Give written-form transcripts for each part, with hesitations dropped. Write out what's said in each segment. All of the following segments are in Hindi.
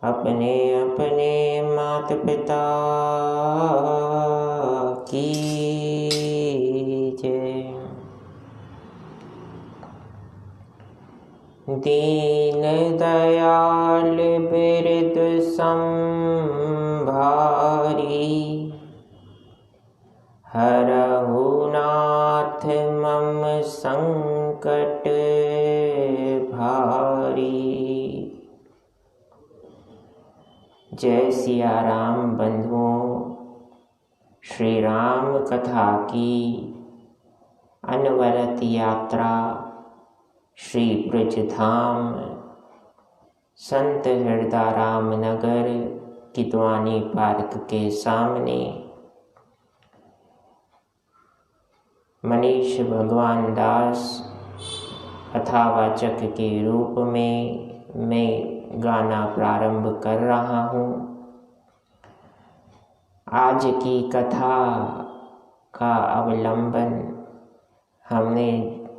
अपने अपने मात पिता की जय। दीन दयाल बिरद संभारी, हरहु नाथ मम संकट भारी। जय सिया राम बंधुओं। श्री राम कथा की अनवरत यात्रा श्री ब्रजधाम संत हृदय रामनगर किद्वानी पार्क के सामने मनीष भगवान दास कथावाचक के रूप में मैं गाना प्रारंभ कर रहा हूँ। आज की कथा का अवलंबन हमने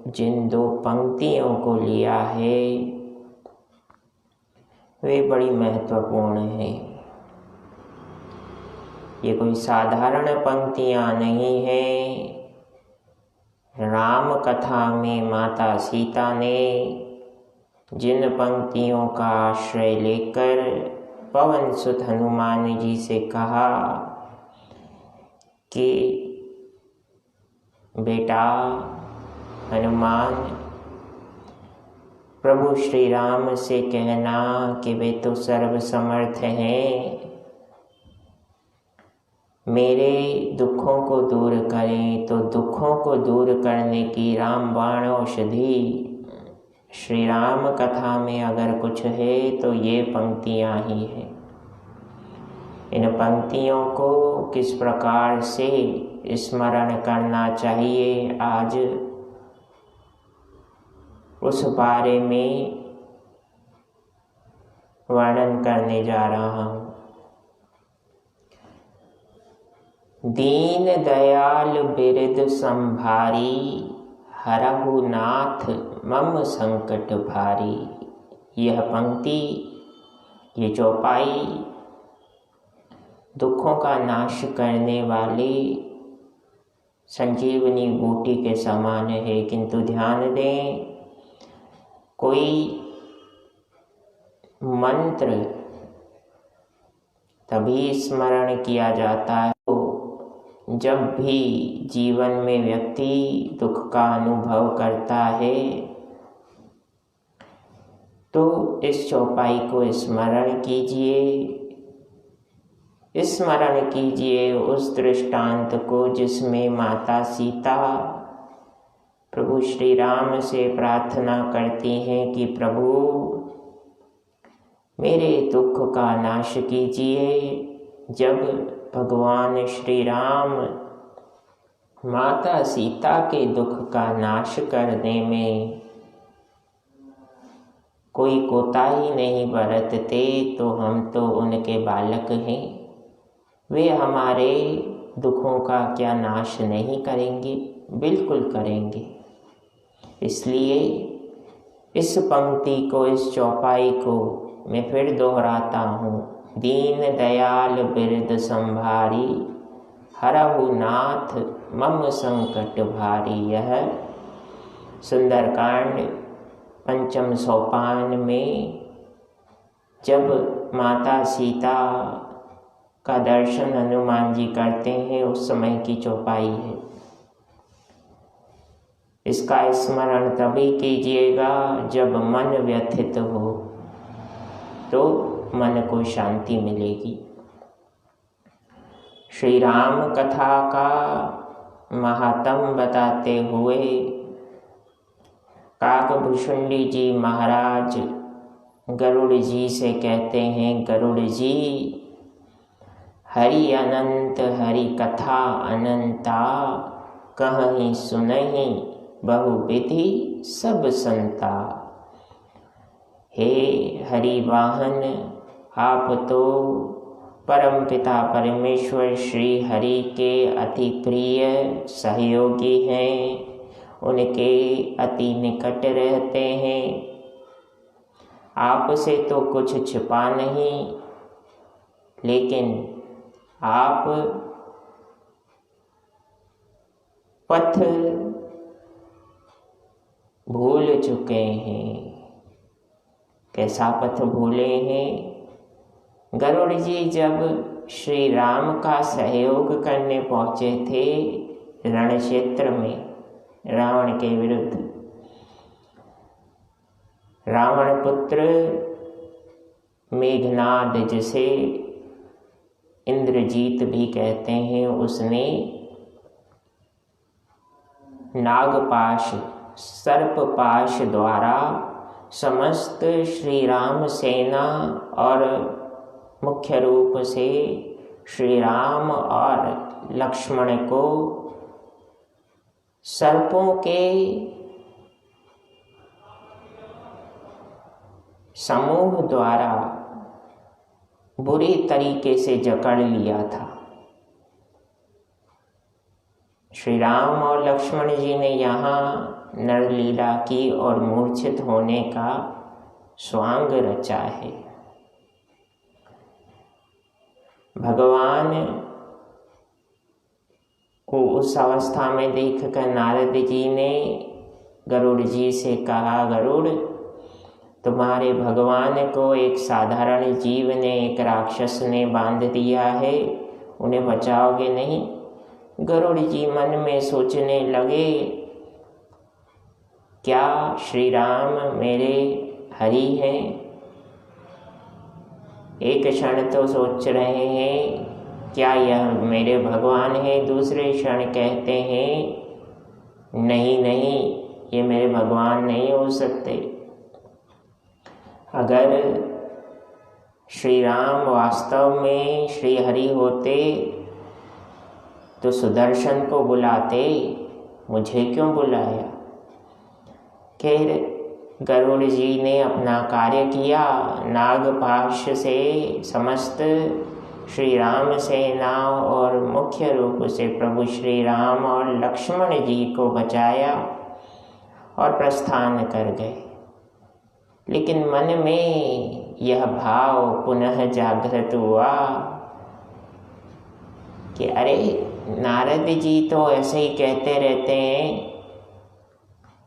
जिन दो पंक्तियों को लिया है वे बड़ी महत्वपूर्ण हैं। ये कोई साधारण पंक्तियाँ नहीं हैं। राम कथा में माता सीता ने जिन पंक्तियों का आश्रय लेकर पवन सुत हनुमान जी से कहा कि बेटा हनुमान, प्रभु श्री राम से कहना कि वे तो सर्वसमर्थ हैं, मेरे दुखों को दूर करें। तो दुखों को दूर करने की रामबाण औषधि श्री राम कथा में अगर कुछ है तो ये पंक्तियाँ ही हैं। इन पंक्तियों को किस प्रकार से स्मरण करना चाहिए, आज उस बारे में वर्णन करने जा रहा हूँ। दीन दयाल बिरद संभारी, हरहु नाथ मम संकट भारी। यह पंक्ति, ये चौपाई दुखों का नाश करने वाली संजीवनी बूटी के समान है। किंतु ध्यान दें, कोई मंत्र तभी स्मरण किया जाता है जब भी जीवन में व्यक्ति दुख का अनुभव करता है, तो इस चौपाई को स्मरण कीजिए। स्मरण कीजिए उस दृष्टांत को जिसमें माता सीता प्रभु श्री राम से प्रार्थना करती हैं कि प्रभु मेरे दुख का नाश कीजिए। जब भगवान श्री राम माता सीता के दुख का नाश करने में कोई कोताही नहीं बरतते, तो हम तो उनके बालक हैं, वे हमारे दुखों का क्या नाश नहीं करेंगे? बिल्कुल करेंगे। इसलिए इस पंक्ति को, इस चौपाई को मैं फिर दोहराता हूँ। दीन दयाल बिरद संभारी, हरहु नाथ मम संकट भारी। यह सुंदरकांड पंचम सोपान में जब माता सीता का दर्शन हनुमान जी करते हैं उस समय की चौपाई है। इसका स्मरण तभी कीजिएगा जब मन व्यथित हो, तो मन को शांति मिलेगी। श्री राम कथा का महात्म बताते हुए काकभुशुंडी जी महाराज गरुड़ जी से कहते हैं, गरुड़ जी, हरि अनंत हरि कथा अनंता, कहहीं सुनहीं बहुविधि सब संता। हे हरि वाहन, आप तो परमपिता परमेश्वर श्री हरि के अति प्रिय सहयोगी हैं, उनके अति निकट रहते हैं। आपसे तो कुछ छिपा नहीं, लेकिन आप पथ भूल चुके हैं। कैसा पथ भूले हैं? गरुड़ जी जब श्री राम का सहयोग करने पहुंचे थे रण क्षेत्र में रावण के विरुद्ध, रावण पुत्र मेघनाद, जिसे इंद्रजीत भी कहते हैं, उसने नागपाश सर्पपाश द्वारा समस्त श्री राम सेना और मुख्य रूप से श्री राम और लक्ष्मण को सर्पों के समूह द्वारा बुरी तरीके से जकड़ लिया था। श्री राम और लक्ष्मण जी ने यहाँ नरलीला की और मूर्छित होने का स्वांग रचा है। भगवान को उस अवस्था में देखकर नारद जी ने गरुड़ जी से कहा, गरुड़, तुम्हारे भगवान को एक साधारण जीव ने, एक राक्षस ने बांध दिया है, उन्हें बचाओगे नहीं? गरुड़ जी मन में सोचने लगे, क्या श्री राम मेरे हरि हैं? एक क्षण तो सोच रहे हैं क्या यह मेरे भगवान हैं, दूसरे क्षण कहते हैं नहीं नहीं, ये मेरे भगवान नहीं हो सकते। अगर श्री राम वास्तव में श्री हरि होते तो सुदर्शन को बुलाते, मुझे क्यों बुलाया? खैर, गरुड़ जी ने अपना कार्य किया। नागपाश से समस्त श्री राम सेना और मुख्य रूप से प्रभु श्री राम और लक्ष्मण जी को बचाया और प्रस्थान कर गए। लेकिन मन में यह भाव पुनः जागृत हुआ कि अरे, नारद जी तो ऐसे ही कहते रहते हैं,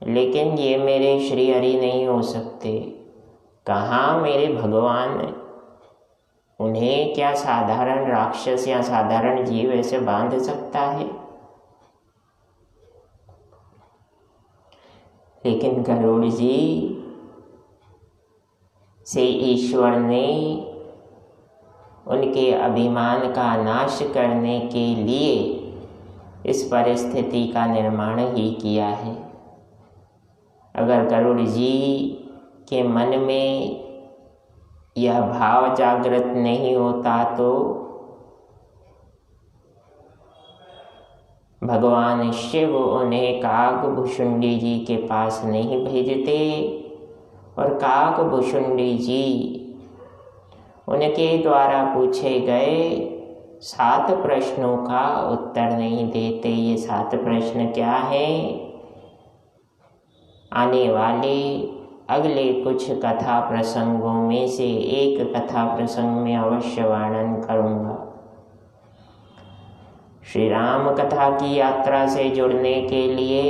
लेकिन ये मेरे श्री हरि नहीं हो सकते। कहाँ मेरे भगवान? उन्हें क्या साधारण राक्षस या साधारण जीव ऐसे बांध सकता है? लेकिन गरुड़ जी से ईश्वर ने उनके अभिमान का नाश करने के लिए इस परिस्थिति का निर्माण ही किया है। अगर गरुड़ जी के मन में यह भाव जागृत नहीं होता तो भगवान शिव उन्हें काकभुशुंडी जी के पास नहीं भेजते और काकभुशुंडी जी उनके द्वारा पूछे गए 7 प्रश्नों का उत्तर नहीं देते। ये 7 प्रश्न क्या हैं? आने वाले अगले कुछ कथा प्रसंगों में से एक कथा प्रसंग में अवश्य वर्णन करूँगा। श्री राम कथा की यात्रा से जुड़ने के लिए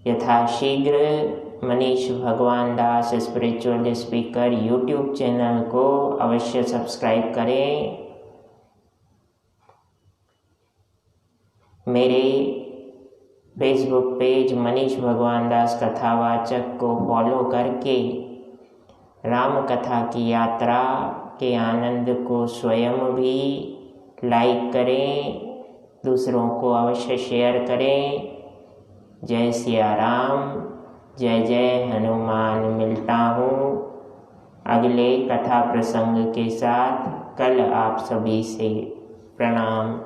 यथाशीघ्र मनीष भगवान दास स्पिरिचुअल स्पीकर यूट्यूब चैनल को अवश्य सब्सक्राइब करें। मेरे फेसबुक पेज मनीष भगवान दास कथावाचक को फॉलो करके राम कथा की यात्रा के आनंद को स्वयं भी लाइक करें, दूसरों को अवश्य शेयर करें। जय सिया राम, जय जय हनुमान। मिलता हूँ अगले कथा प्रसंग के साथ कल आप सभी से। प्रणाम।